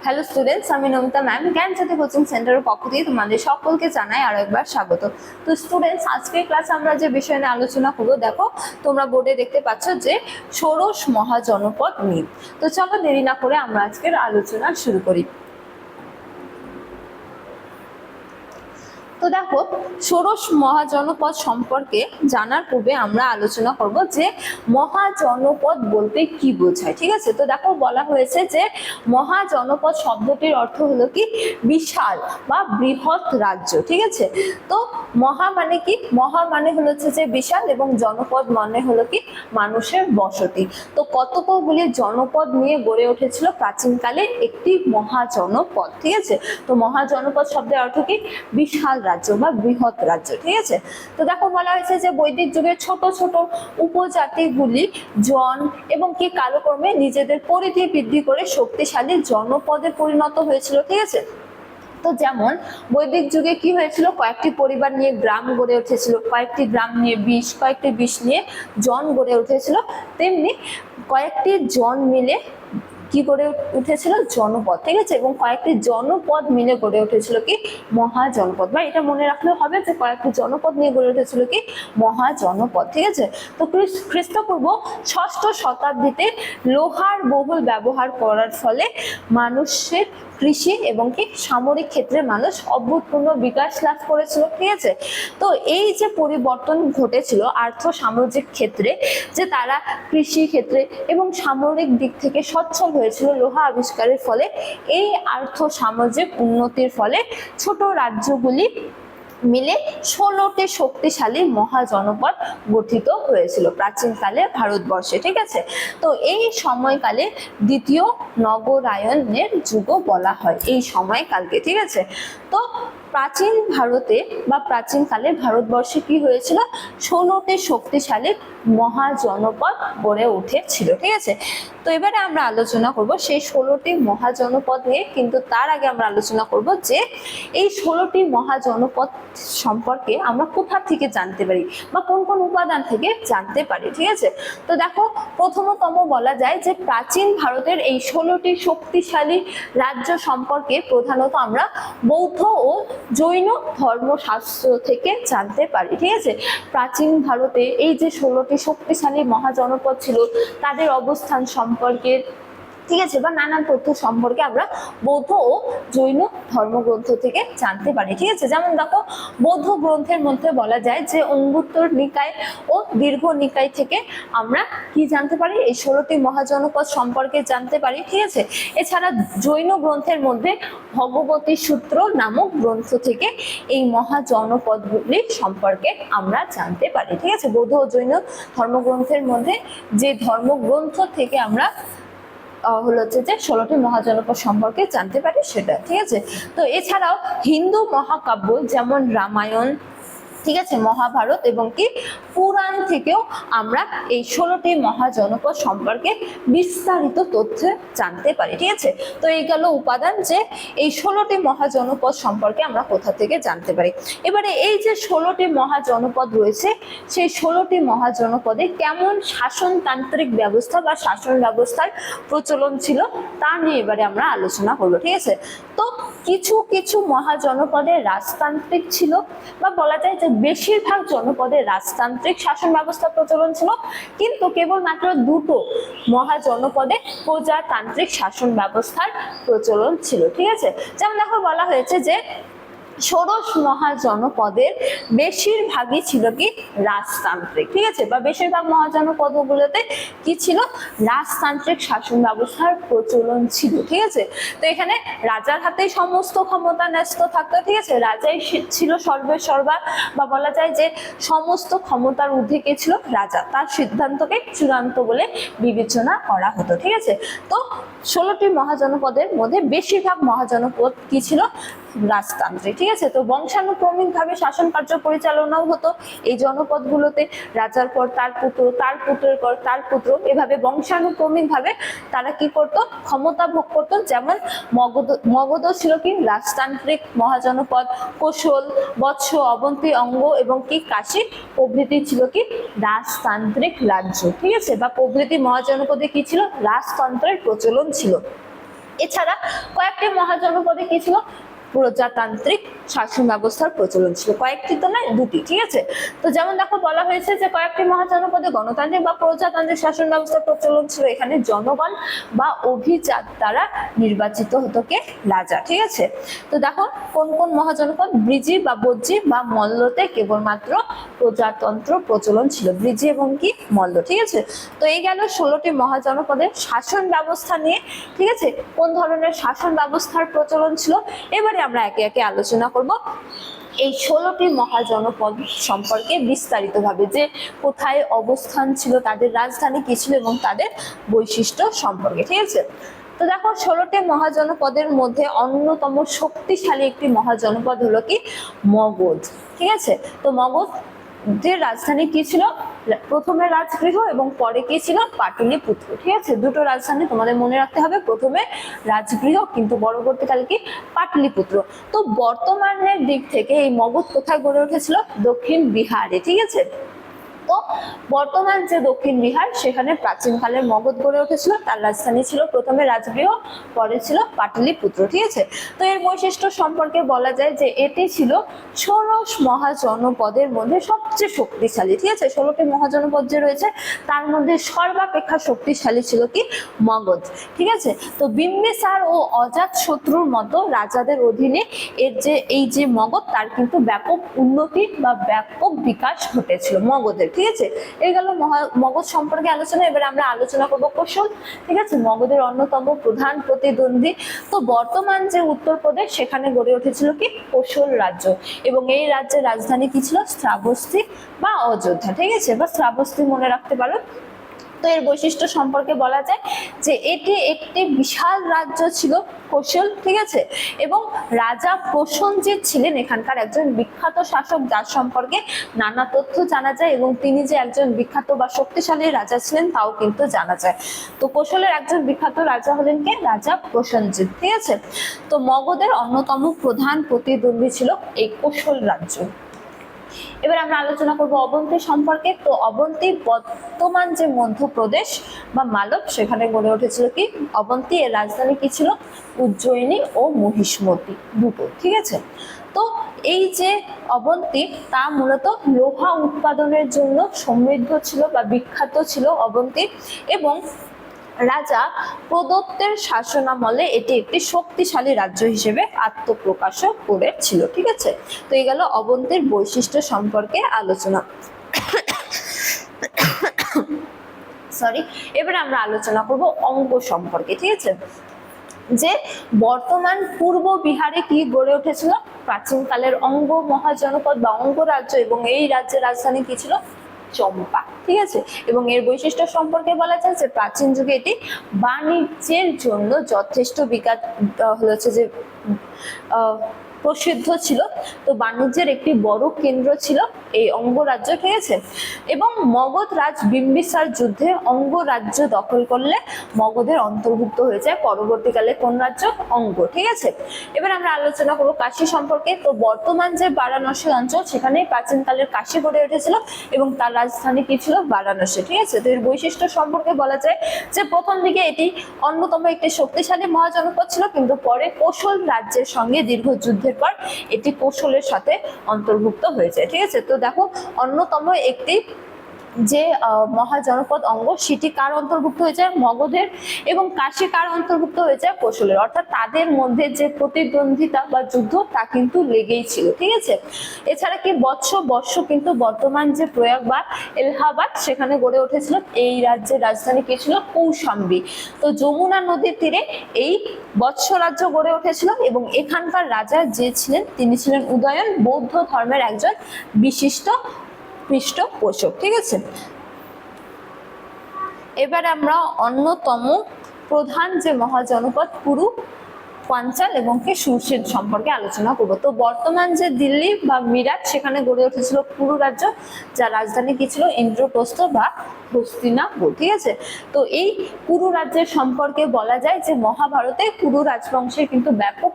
Hello students, আমি Namita ma'am জ্ঞানজ্যোতি coaching সেন্টারের পক্ষ থেকে তোমাদের সকলকে জানাই আরো একবার স্বাগত। তো স্টুডেন্টস, আজকের ক্লাসে আমরা যে বিষয় নিয়ে আলোচনা করবো, দেখো তোমরা বোর্ডে দেখতে পাচ্ছ যে ষোড়শ মহাজনপদ মিথ। তো চলো দেরি না করে আমরা আজকের আলোচনা শুরু করি। তো দেখো, ষোড়শ মহাজনপদ সম্পর্কে জানার পূর্বে আমরা আলোচনা করব যে মহাজনপদ বলতে কি বোঝায়। ঠিক আছে, তো দেখো বলা হয়েছে যে মহাজনপদ শব্দটির অর্থ হলো কি বিশাল বা বৃহৎ রাজ্য। ঠিক আছে, তো মহা মানে কি? মহা মানে হলো যে বিশাল, এবং জনপদ মানে হলো কি মানুষের বসতি। তো কতকগুলি জনপদ নিয়ে গড়ে উঠেছিল প্রাচীনকালে একটি মহাজনপদ। ঠিক আছে, তো মহাজনপদ শব্দের অর্থ কি বিশাল রাজ্য বা বৃহৎ রাজ্য। ঠিক আছে, তো দেখো বলা হয়েছে যে বৈদিক যুগে ছোট ছোট উপজাতিগুলি জন এবং কি কালক্রমে নিজেদের পরিধি বৃদ্ধি করে শক্তিশালী জনপদে পরিণত হয়েছিল। ঠিক আছে, তো যেমন বৈদিক যুগে কি হয়েছিল, কয়েকটি পরিবার নিয়ে গ্রাম গড়ে উঠেছিল, কয়েকটি গ্রাম নিয়ে কয়েকটি বিষ নিয়ে জন গড়ে উঠেছিল, তেমনি কয়েকটি জন মিলে কি গড়ে উঠেছিল জনপদ। ঠিক আছে, এবং কয়েকটি জনপদ মিলে গড়ে উঠেছিল কি মহাজনপদ, বা এটা মনে রাখলে হবে যে কয়েকটি জনপদ নিয়ে গড়ে উঠেছিল কি মহাজনপদ। ঠিক আছে, তো খ্রিস্টপূর্ব 6ষ্ঠ শতাব্দীতে লোহার বহুল ব্যবহার করার ফলে মানুষের কৃষি এবং কি সামরিক ক্ষেত্রে মানুষ অভূতপূর্ব বিকাশ লাভ করেছিল। ঠিক আছে, তো এই যে পরিবর্তন ঘটেছিল আর্থ সামাজিক ক্ষেত্রে, যে তারা কৃষি ক্ষেত্রে এবং সামরিক দিক থেকে সচ্ছল হয়েছিল লোহা আবিষ্কারের ফলে, এই আর্থ সামাজিক উন্নতির ফলে ছোট রাজ্যগুলি মিলে 16টি শক্তিশালী মহাজনপদ গঠিত হয়েছিল প্রাচীনকালে ভারতবর্ষে। ঠিক আছে, তো এই সময়কালে দ্বিতীয় নগরায়নের যুগও বলা হয় এই সময়কালকে। ঠিক আছে, তো প্রাচীন ভারতে বা প্রাচীনকালে ভারতবর্ষে কি হয়েছিল, 16টি শক্তিশালী মহাজনপদ গড়ে উঠেছিল। ঠিক আছে, তো এবারে আমরা আলোচনা করব সেই 16টি মহাজনপদ নিয়ে, কিন্তু তার আগে আমরা আলোচনা করব যে এই 16টি মহাজনপদ সম্পর্কে আমরা কোথা থেকে জানতে পারি বা কোন কোন উপাদান থেকে জানতে পারি। ঠিক আছে, তো দেখো প্রথমতম বলা যায় যে প্রাচীন ভারতের এই 16টি শক্তিশালী রাজ্য সম্পর্কে প্রধানত আমরা বৌদ্ধ ও জৈন ধর্মশাস্ত্র থেকে জানতে পারি। ঠিক আছে, প্রাচীন ভারতে এই যে 16টি শক্তিশালী মহাজনপদ ছিল, তাদের অবস্থান সম্পর্কে, ঠিক আছে, বা নানান তথ্য সম্পর্কে আমরা বৌদ্ধ ও জৈন ধর্মগ্রন্থ থেকে জানতে পারি। ঠিক আছে, যেমন দেখো বৌদ্ধ গ্রন্থের মধ্যে বলা যায় যে অঙ্গুত্তর নিকায় ও দীর্ঘ নিকায় থেকে আমরা কি জানতে পারি, এই 16টি মহাজনপদ সম্পর্কে জানতে পারি। ঠিক আছে, এছাড়া জৈন গ্রন্থের মধ্যে ভগবতী সূত্র নামক গ্রন্থ থেকে এই মহাজনপদগুলি সম্পর্কে আমরা জানতে পারি। ঠিক আছে, বৌদ্ধ ও জৈন ধর্মগ্রন্থের মধ্যে যে ধর্মগ্রন্থ থেকে আমরা হলো যে 16টি মহাজনপদ সম্পর্কে জানতে পারি সেটা। ঠিক আছে, তো এছাড়াও হিন্দু মহাকাব্য যেমন রামায়ণ, ঠিক আছে, মহাভারত এবং কি পুরাণ থেকেও আমরা এই 16টি মহাজনপদ সম্পর্কে বিস্তারিত তথ্য জানতে পারি। ঠিক আছে, তো এই গেল উপাদান যে এই 16টি মহাজনপদ সম্পর্কে আমরা কোথা থেকে জানতে পারি। এবারে এই যে 16টি মহাজনপদ রয়েছে, সেই 16টি মহাজনপদে কেমন শাসনতান্ত্রিক ব্যবস্থা বা শাসন ব্যবস্থার প্রচলন ছিল তা নিয়ে এবারে আমরা আলোচনা করবো। ঠিক আছে, তো কিছু কিছু মহাজনপদে রাজতান্ত্রিক ছিল, বা বলা যায় যে বেশিরভাগ জনপদে রাজতান্ত্রিক শাসন ব্যবস্থা প্রচলন ছিল, কিন্তু কেবলমাত্র দুটো মহাজনপদে প্রজাতান্ত্রিক শাসন ব্যবস্থার প্রচলন ছিল। ঠিক আছে, যেমন দেখো বলা হয়েছে যে ষোড়শ মহাজনপদের বেশিরভাগই ছিল কি রাজতান্ত্রিক। ঠিক আছে, বা বেশিরভাগ মহাজনপদগুলোতে কি ছিল, রাজতান্ত্রিক শাসন ব্যবস্থার প্রচলন ছিল। ঠিক আছে, তো এখানে রাজার হাতেই সমস্ত ক্ষমতা ন্যস্ত থাকতো। ঠিক আছে, রাজাই ছিল সর্বেসর্বা, বা বলা যায় যে সমস্ত ক্ষমতার ঊর্ধ্বে কে ছিল, রাজা, তার সিদ্ধান্তকে চূড়ান্ত বলে বিবেচনা করা হতো। ঠিক আছে, তো 16টি মহাজনপদের মধ্যে বেশিরভাগ মহাজনপদ কি ছিল, রাজতান্ত্রিক। ঠিক আছে, তো বংশানুক্রমিক ভাবে শাসন কার্য পরিচালনাও হতো এই জনপদগুলোতে, রাজার পর তার পুত্র, তার পুত্রের পর তার পুত্র, এভাবে বংশানুক্রমিক ভাবে তারা কি করত, ক্ষমতা ভোগ করত। যেমন মগধ ছিল কি রাজতান্ত্রিক মহাজনপদ, কোশল, বৎস, অবন্তী, অঙ্গ এবং কি কাশী প্রভৃতি ছিল কি রাজতান্ত্রিক রাজ্য। ঠিক আছে, বা প্রভৃতি মহাজনপদে কি ছিল, রাজতন্ত্রের প্রচলন ছিল। এছাড়া কয়েকটি মহাজনপদে কি ছিল, প্রজাতান্ত্রিক শাসন ব্যবস্থার প্রচলন ছিল। কয়েকটি তো নয়, দুটি, ঠিক আছে। তো যেমন দেখো বলা হয়েছে যে কয়েকটি মহাজনপদে গণতান্ত্রিক বা প্রজাতান্ত্রিক শাসন ব্যবস্থার প্রচলন ছিল। এখানে জনগণ বা অভিজাত দ্বারা নির্বাচিত হতো কে, রাজা, ঠিক আছে। তো দেখো কোন কোন মহাজনপদ, ব্রিজি বা বজ্জি বা মল্লতে কেবলমাত্র প্রজাতন্ত্র প্রচলন ছিল, ব্রিজি এবং কি মল্ল, ঠিক আছে। তো এই গেল 16টি মহাজনপদের শাসন ব্যবস্থা নিয়ে, ঠিক আছে, কোন ধরনের শাসন ব্যবস্থার প্রচলন ছিল। এবারে আমরা একে একে আলোচনা করব এই 16টি মহাজনপদ সম্পর্কে বিস্তারিতভাবে, যে কোথায় অবস্থান ছিল, তাদের রাজধানী কি ছিল এবং তাদের বৈশিষ্ট্য সম্পর্কে, ঠিক আছে। তো দেখো 16টি মহাজনপদের মধ্যে অন্যতম শক্তিশালী একটি মহাজনপদ হলো কি, মগধ, ঠিক আছে। তো মগধের রাজধানী কি ছিল, প্রথমে রাজগৃহ এবং পরে কি ছিল, পাটলিপুত্র, ঠিক আছে। দুটো রাজধানী তোমাদের মনে রাখতে হবে, প্রথমে রাজগৃহ কিন্তু পরবর্তীকালে কি, পাটলিপুত্র। তো বর্তমানের দিক থেকে এই মগধ কোথায় গড়ে উঠেছিল, দক্ষিণ বিহারে, ঠিক আছে। তো বর্তমান যে দক্ষিণ বিহার, সেখানে প্রাচীনকালের মগধ গড়ে উঠেছিল, তার রাজধানী ছিল প্রথমে রাজগৃহ, পরে ছিল পাটলিপুত্র, ঠিক আছে। তো এর বৈশিষ্ট্য সম্পর্কে বলা যায় যে এটি ছিল ষোড়শ মহাজনপদের মধ্যে সবচেয়ে শক্তিশালী, ঠিক আছে। 16টি মহাজনপদ যে রয়েছে তার মধ্যে সর্বাপেক্ষা শক্তিশালী ছিল কি, মগধ, ঠিক আছে। তো বিম্বিসার ও অজাত শত্রুর মতো রাজাদের অধীনে এই যে মগধ, তার কিন্তু ব্যাপক উন্নতি বা ব্যাপক বিকাশ ঘটেছিল মগধের, ঠিক আছে। এই গেল মগধ সম্পর্কে আলোচনা। এবারে আমরা আলোচনা করব কোশল, ঠিক আছে, মগধের অন্যতম প্রধান প্রতিদ্বন্দ্বী। তো বর্তমান যে উত্তরপ্রদেশ, সেখানে গড়ে উঠেছিল কি, কোশল রাজ্য, এবং এই রাজ্যের রাজধানী কি ছিল, শ্রাবস্তী বা অযোধ্যা, ঠিক আছে, বা শ্রাবস্তী মনে রাখতে পারো। তো এর বৈশিষ্ট্য সম্পর্কে বলা যায় যে এটি একটি বিশাল রাজ্য ছিল কোশল, ঠিক আছে। এবং রাজা প্রসেনজিৎ ছিলেন এখানকার একজন বিখ্যাত শাসক, যার সম্পর্কে নানা তথ্য জানা যায়, এবং তিনি যে একজন বিখ্যাত বা শক্তিশালী রাজা ছিলেন তাও কিন্তু জানা যায়। তো কোশলের একজন বিখ্যাত রাজা হলেন কে, রাজা প্রসেনজিৎ, ঠিক আছে। তো মগধের অন্যতম প্রধান প্রতিদ্বন্দ্বী ছিল এই কোশল রাজ্য। এবার আমরা আলোচনা করব অবন্তী সম্পর্কে। তো অবন্তী বর্তমান যে মধ্যপ্রদেশ বা মালব, সেখানে গড়ে উঠেছিল কি, অবন্তী। এর রাজধানী কি ছিল, উজ্জয়িনী ও মহিষ্মতি, দুটো, ঠিক আছে। তো এই যে অবন্তী, তা মূলত লোহা উৎপাদনের জন্য সমৃদ্ধ ছিল বা বিখ্যাত ছিল অবন্তী, এবং রাজা প্রদত্তের শাসনামলে এটি একটি শক্তিশালী রাজ্য হিসেবে আত্মপ্রকাশও করেছিল, ঠিক আছে। তো এই গেল অবন্তীর বৈশিষ্ট্য সম্পর্কে আলোচনা। সরি, এবারে আমরা আলোচনা করব অঙ্গ সম্পর্কে, ঠিক আছে। যে বর্তমান পূর্ব বিহারে কি গড়ে উঠেছিল, প্রাচীনকালের অঙ্গ মহাজনপদ বা অঙ্গরাজ্য, এবং এই রাজ্যের রাজধানী কি ছিল, চম্পা, ঠিক আছে। এবং এর বৈশিষ্ট্য সম্পর্কে বলা যায় যে প্রাচীন যুগে এটি বাণিজ্যের জন্য যথেষ্ট বিকাশ হয়েছে, যে প্রসিদ্ধ ছিল। তো বাণিজ্যের একটি বড় কেন্দ্র ছিল এই অঙ্গরাজ্য, ঠিক আছে। এবং মগধ রাজ বিম্বিসার যুদ্ধে অঙ্গরাজ্য দখল করলে মগধের অন্তর্ভুক্ত হয়ে যায় পরবর্তীকালে কোন রাজ্য, অঙ্গ, ঠিক আছে। এবার আমরা আলোচনা করব কাশী সম্পর্কে। তো বর্তমান যে বারাণসী অঞ্চল, সেখানে প্রাচীনকালের কাশী গড়ে উঠেছিল, এবং তার রাজধানী কি ছিল, বারাণসী, ঠিক আছে। তো এর বৈশিষ্ট্য সম্পর্কে বলা যায় যে প্রথম দিকে এটি অন্যতম একটি শক্তিশালী মহাজনপদ ছিল, কিন্তু পরে কোশল রাজ্যের সঙ্গে দীর্ঘ যুদ্ধের পর এটি কোশলের সাথে অন্তর্ভুক্ত হয়ে যায়, ঠিক আছে। তো দেখো অন্যতম একটি যে মহাজনপদ অঙ্গ, সেটি কার অন্তর্ভুক্ত হয়ে যায়, মগধের, এবং কাশী কার অন্তর্ভুক্ত হয়ে যায়, কোশলের। অর্থাৎ তাদের মধ্যে যে প্রতিদ্বন্দ্বিতা বা যুদ্ধ, তা কিন্তু লেগেই ছিল, ঠিক আছে। এছাড়া কি বর্ষ কিন্তু বর্তমান যে প্রয়াগ বা এলাহাবাদ, সেখানে গড়ে উঠেছিল এই রাজ্যের রাজধানী কি ছিল, কৌশাম্বী। তো যমুনা নদীর তীরে এই বৎস রাজ্য গড়ে উঠেছিল, এবং এখানকার রাজা যে ছিলেন, তিনি ছিলেন উদয়ন, বৌদ্ধ ধর্মের একজন বিশিষ্ট পৃষ্ঠপোষক, ঠিক আছে। এবার আমরা অন্যতম প্রধান যে মহাজনপদ পাঞ্চাল এবং কি সুরসেন সম্পর্কে আলোচনা করব। তো বর্তমান যে দিল্লি বা মিরাট সেখানে গড়ে উঠেছিল কুরু রাজ্য, যার রাজধানী কি ছিল? ইন্দ্রপ্রস্থ বা হস্তিনাপুর। ঠিক আছে, তো এই কুরু রাজ্যের সম্পর্কে বলা যায় যে মহাভারতে কুরু রাজবংশের কিন্তু ব্যাপক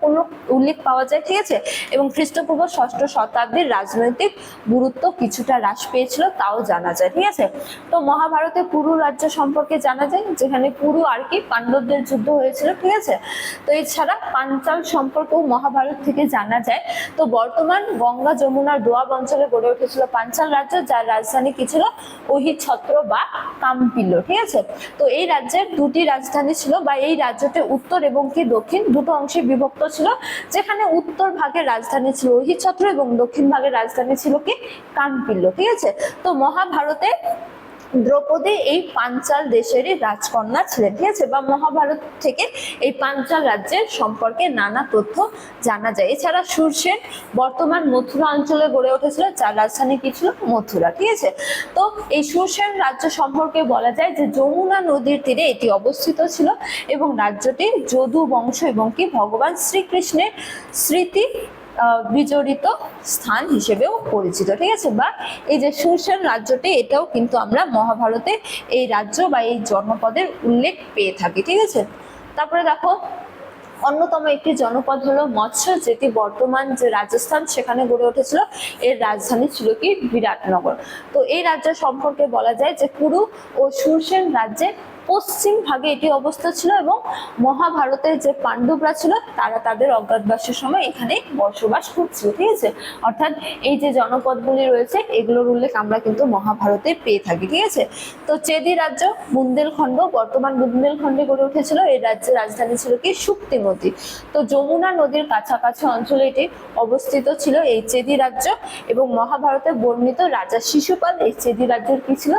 উল্লেখ পাওয়া যায়। ঠিক আছে, এবং খ্রিস্টপূর্ব 6ষ্ঠ শতাব্দীর রাজনৈতিক গুরুত্ব কিছুটা হ্রাস পেয়েছিল তাও জানা যায়। ঠিক আছে, তো মহাভারতে কুরু রাজ্য সম্পর্কে জানা যায় যেখানে কুরু আর কি পাণ্ডবদের যুদ্ধ হয়েছিল। ঠিক আছে, তো এছাড়া পাঞ্চাল সম্পর্কেও মহাভারত থেকে জানা যায়। তো বর্তমান গঙ্গা যমুনার দোয়াব অঞ্চলে গড়ে উঠেছিল পাঞ্চাল রাজ্য, যার রাজধানী কি ছিল? অহিছত্র বা কাম্পিল্য। ঠিক আছে, তো এই রাজ্যের দুটি রাজধানী ছিল, বা এই রাজ্যটি উত্তর এবং কি দক্ষিণ দুটো অংশে বিভক্ত ছিল, যেখানে উত্তর ভাগের রাজধানী ছিল অহিছত্র এবং দক্ষিণ ভাগের রাজধানী ছিল কি? কাম্পিল্য। ঠিক আছে, তো মহাভারতে দ্রৌপদী এই পাঞ্চাল দেশেরই রাজকন্যা ছিলেন। ঠিক আছে, বা মহাভারত থেকে এই পাঞ্চাল রাজ্যের সম্পর্কে নানা তথ্য জানা যায়। এছাড়া সুরসেন বর্তমান মথুরা অঞ্চলে গড়ে উঠেছিল, যার রাজধানী কি ছিল? মথুরা। ঠিক আছে, তো এই সুরসেন রাজ্য সম্পর্কে বলা যায় যে যমুনা নদীর তীরে এটি অবস্থিত ছিল এবং রাজ্যটি যদু বংশ এবং কি ভগবান শ্রীকৃষ্ণের স্মৃতি বিজড়িত স্থান হিসেবেও পরিচিত। ঠিক আছে, বা এই যে সুরসেন রাজ্যটি এটাও কিন্তু আমরা মহাভারতে এই রাজ্য বা এই জনপদের উল্লেখ পেয়ে থাকি। ঠিক আছে, তারপরে দেখো অন্যতম একটি জনপদ হলো মৎস্য, যেটি বর্তমান যে রাজস্থান সেখানে গড়ে উঠেছিল। এর রাজধানী ছিল কি? বিরাটনগর। তো এই রাজ্য সম্পর্কে বলা যায় যে কুরু ও সুরসেন রাজ্যের পশ্চিম ভাগে এটি অবস্থিত ছিল এবং মহাভারতের যে পাণ্ডবরা ছিল তারা তাদের অজ্ঞাতবাসের সময় এখানে বসবাস করছিল। ঠিক আছে, অর্থাৎ এই যে জনপদগুলি রয়েছে এগুলোর উল্লেখ আমরা কিন্তু মহাভারতে পেয়ে থাকি। ঠিক আছে, তো চেদি রাজ্য বুন্দেলখণ্ড বর্তমান বুন্দেলখণ্ডে গড়ে উঠেছিল। এই রাজ্যের রাজধানী ছিল কি? শুক্তিমতি। তো যমুনা নদীর কাছাকাছি অঞ্চলে এটি অবস্থিত ছিল এই চেদি রাজ্য, এবং মহাভারতে বর্ণিত রাজা শিশুপাল এই চেদি রাজ্যের কি ছিল?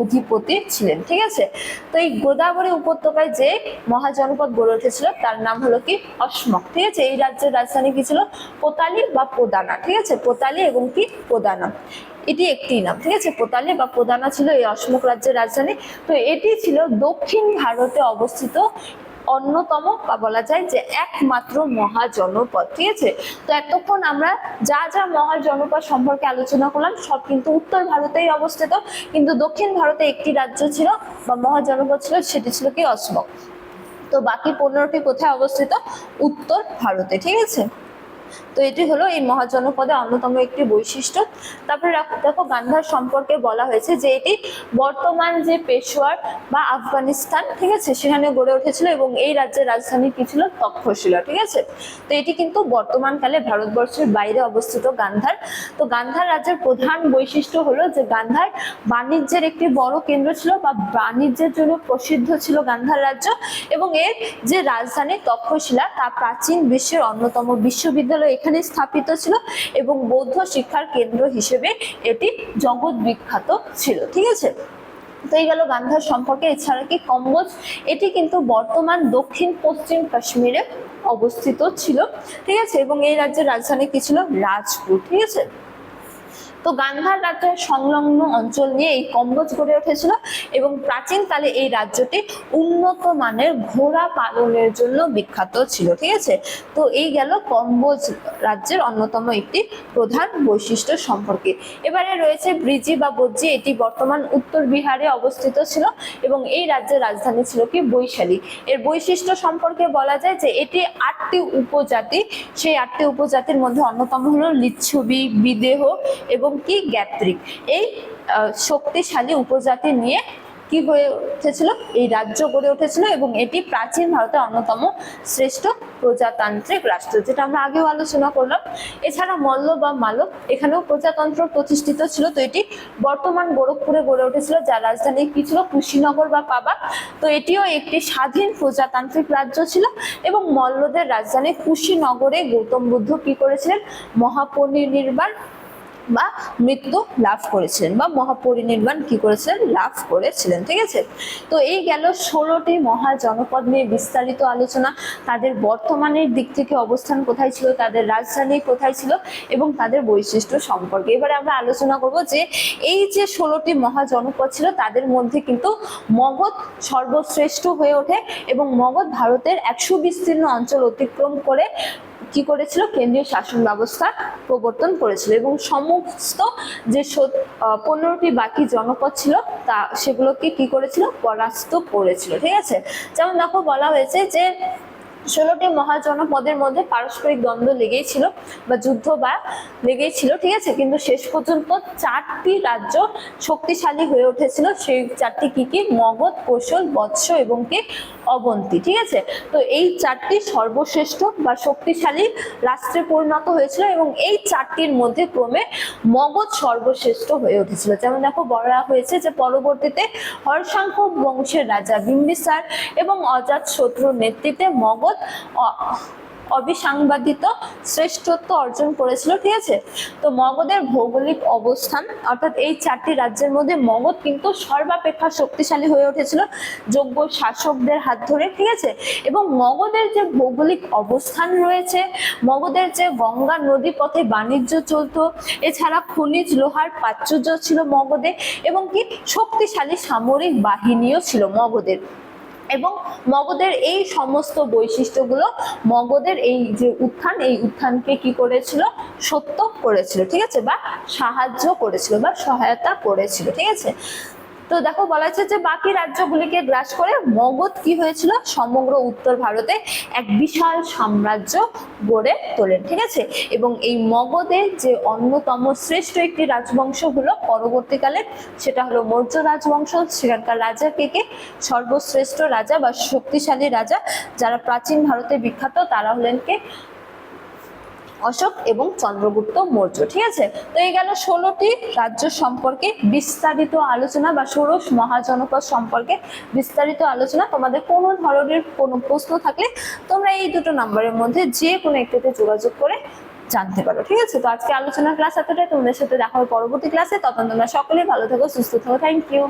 অধিপতি ছিলেন। ঠিক আছে, তো এই গোদাবরী উপত্যকায় যে মহাজনপদ গড়ে উঠেছিল তার নাম হলো কি? অসমক। ঠিক আছে, এই রাজ্যের রাজধানী কি ছিল? পোতালি বা পোদানা। ঠিক আছে, পোতালি এবং কি পোদানা এটি একটি নাম। ঠিক আছে, পোতালি বা পোদানা ছিল এই অসমক রাজ্যের রাজধানী। তো এটি ছিল দক্ষিণ ভারতে অবস্থিত অন্যতম বা বলা যায় যে একমাত্র মহাজনপদ। ঠিক আছে, তো এতক্ষণ আমরা যা যা মহাজনপদ সম্পর্কে আলোচনা করলাম সব কিন্তু উত্তর ভারতেই অবস্থিত, কিন্তু দক্ষিণ ভারতে একটি রাজ্য ছিল বা মহাজনপদ ছিল, সেটি ছিল কি? অসমক। তো বাকি 15টি কোথায় অবস্থিত? উত্তর ভারতে। ঠিক আছে, তো এটি হলো এই মহাজনপদের অন্যতম একটি বৈশিষ্ট্য। তারপরে দেখো গান্ধার সম্পর্কে বলা হয়েছে যে এটি বর্তমান যে পেশোয়ার বা আফগানিস্তান, ঠিক আছে, সেখানে গড়ে উঠেছিল এবং এই রাজ্যের রাজধানী কি ছিল? তক্ষশিলা। ঠিক আছে, তো এটি কিন্তু বর্তমানকালে ভারতবর্ষের বাইরে অবস্থিত গান্ধার। তো গান্ধার রাজ্যের প্রধান বৈশিষ্ট্য হলো যে গান্ধার বাণিজ্যের একটি বড় কেন্দ্র ছিল বা বাণিজ্যের জন্য প্রসিদ্ধ ছিল গান্ধার রাজ্য, এবং এর যে রাজধানী তক্ষশিলা তা প্রাচীন বিশ্বের অন্যতম বিশ্ববিদ্যালয় এখানে স্থাপিত ছিল এবং বৌদ্ধ শিক্ষার কেন্দ্র হিসেবে এটি জগৎ বিখ্যাত ছিল। ঠিক আছে, তো এই গেল গান্ধার সম্পর্কে। এছাড়া কি কম্বোজ, এটি কিন্তু বর্তমান দক্ষিণ পশ্চিম কাশ্মীরে অবস্থিত ছিল। ঠিক আছে, এবং এই রাজ্যের রাজধানী কি ছিল? রাজপুর। ঠিক আছে, তো গান্ধার রাজ্যের সংলগ্ন অঞ্চল নিয়ে এই কম্বোজ গড়ে উঠেছিল এবং প্রাচীনকালে এই রাজ্যটি উন্নত মানের ঘোড়া পালনের জন্য বিখ্যাত ছিল। ঠিক আছে, তো এই গেল কম্বোজ রাজ্যের অন্যতম একটি প্রধান বৈশিষ্ট্য সম্পর্কে। এবারে রয়েছে ব্রিজি বা বজ্জি, এটি বর্তমান উত্তর বিহারে অবস্থিত ছিল এবং এই রাজ্যের রাজধানী ছিল কি? বৈশালী। এর বৈশিষ্ট্য সম্পর্কে বলা যায় যে এটি 8টি উপজাতি, সেই 8টি উপজাতির মধ্যে অন্যতম হলো লিচ্ছবি, বিদেহ এবং কি জ্ঞাত্রিক। এই শক্তিশালী উপজাতি নিয়ে কি হয়ে উঠেছিল? এই রাজ্য গড়ে উঠেছিল এবং এটি প্রাচীন ভারতের অন্যতম শ্রেষ্ঠ প্রজাতান্ত্রিক রাষ্ট্র, যেটা আমরা আগেও আলোচনা করলাম। এছাড়া মল্ল বা মালব, এখানেও প্রজাতন্ত্র প্রতিষ্ঠিত ছিল। তো এটি বর্তমান গোরখপুরে গড়ে উঠেছিল, যার রাজধানী কি ছিল? কুশীনগর বা পাবাক। তো এটিও একটি স্বাধীন প্রজাতান্ত্রিক রাজ্য ছিল এবং মল্লদের রাজধানী কুশীনগরে গৌতম বুদ্ধ কি করেছিলেন? মহাপরিনির্বাণ বা মৃত্যু লাভ করেছিলেন বা মহাপরিনির্বাণ কি করেছিলেন, লাভ করেছিলেন। ঠিক আছে, তো এই গেল 16টি মহাজনপদ নিয়ে বিস্তারিত আলোচনা, তাদের বর্তমানের দিক থেকে অবস্থান কোথায় ছিল, তাদের রাজধানী কোথায় ছিল এবং তাদের বৈশিষ্ট্য সম্পর্কে। এবারে আমরা আলোচনা করব যে এই যে 16টি মহাজনপদ ছিল তাদের মধ্যে কিন্তু মগধ সর্বশ্রেষ্ঠ হয়ে ওঠে এবং মগধ ভারতের 100 বিস্তীর্ণ অঞ্চল অতিক্রম করে কি করেছিল, কেন্দ্রীয় শাসন ব্যবস্থা প্রবর্তন করেছিল এবং সমস্ত যে 15টি বাকি জনপদ ছিল তা সেগুলোকে কি করেছিল, পরাস্ত করেছিল। ঠিক আছে, যেমন দেখো বলা হয়েছে যে 16টি মহাজনপদের মধ্যে পারস্পরিক দ্বন্দ্ব লেগেই ছিল বা যুদ্ধ বা লেগেই ছিল। ঠিক আছে, কিন্তু শেষ পর্যন্ত 4টি রাজ্য শক্তিশালী হয়ে উঠেছিল। সেই 4টি কি কি, মগধ, কৌশল, বৎস এবং কি অবন্তী। ঠিক আছে, তো এই 4টি সর্বশ্রেষ্ঠ বা শক্তিশালী রাষ্ট্রে পরিণত হয়েছিল এবং এই 4টির মধ্যে ক্রমে মগধ সর্বশ্রেষ্ঠ হয়ে উঠেছিল। যেমন দেখো বলা হয়েছে যে পরবর্তীতে হর্ষাঙ্ক বংশের রাজা বিম্বিসার এবং অজাতশত্রুর নেতৃত্বে মগধ অবিসংবাদিত শ্রেষ্ঠত্ব অর্জন করেছিল। ঠিক আছে, তো মগধের ভৌগোলিক অবস্থান অর্থাৎ এই 4টি রাজ্যের মধ্যে মগধ কিন্তু সর্বাপেক্ষা শক্তিশালী হয়ে উঠেছিল যোগ্য শাসকদের হাত ধরে। ঠিক আছে, এবং মগধের যে ভৌগোলিক অবস্থান রয়েছে, মগধের যে গঙ্গা নদী পথে বাণিজ্য চলতো, এছাড়া খনিজ লোহার প্রাচুর্য ছিল মগধে এবং কি শক্তিশালী সামরিক বাহিনীও ছিল মগধের। এবং মগধের এই সমস্ত বৈশিষ্ট্যগুলো মগধের এই যে উত্থান, এই উত্থানকে কি করেছিল, সত্য করেছিল। ঠিক আছে, বা সাহায্য করেছিল বা সহায়তা করেছিল। ঠিক আছে, তো দেখো বলা হচ্ছে যে বাকি রাজ্যগুলিকে গ্রাস করে মগধ কি হয়েছিল, সমগ্র উত্তর ভারতে এক বিশাল সাম্রাজ্য গড়ে তোলেন। ঠিক আছে, এবং এই মগধের যে অন্যতম শ্রেষ্ঠ একটি রাজবংশ হলো পরবর্তীকালে, সেটা হলো মৌর্য রাজবংশ। সেখানকার রাজা কে, সর্বশ্রেষ্ঠ রাজা বা শক্তিশালী রাজা যারা প্রাচীন ভারতে বিখ্যাত তারা হলেন কে, অশোক এবং চন্দ্রগুপ্ত মৌর্য। ঠিক আছে, তো এই গেল 16টি রাজ্য সম্পর্কে বিস্তারিত আলোচনা বা ষোড়শ মহাজনপদ সম্পর্কে বিস্তারিত আলোচনা। তোমাদের কোনো ধরনের কোনো প্রশ্ন থাকলে তোমরা এই দুটো নাম্বারের মধ্যে যে কোনো একটিতে যোগাযোগ করে জানতে পারো। ঠিক আছে, তো আজকে আলোচনার ক্লাস এতটাই, তোমাদের সাথে দেখা হবে পরবর্তী ক্লাসে। তখন তোমরা সকলেই ভালো থাকো, সুস্থ থাকো। Thank you.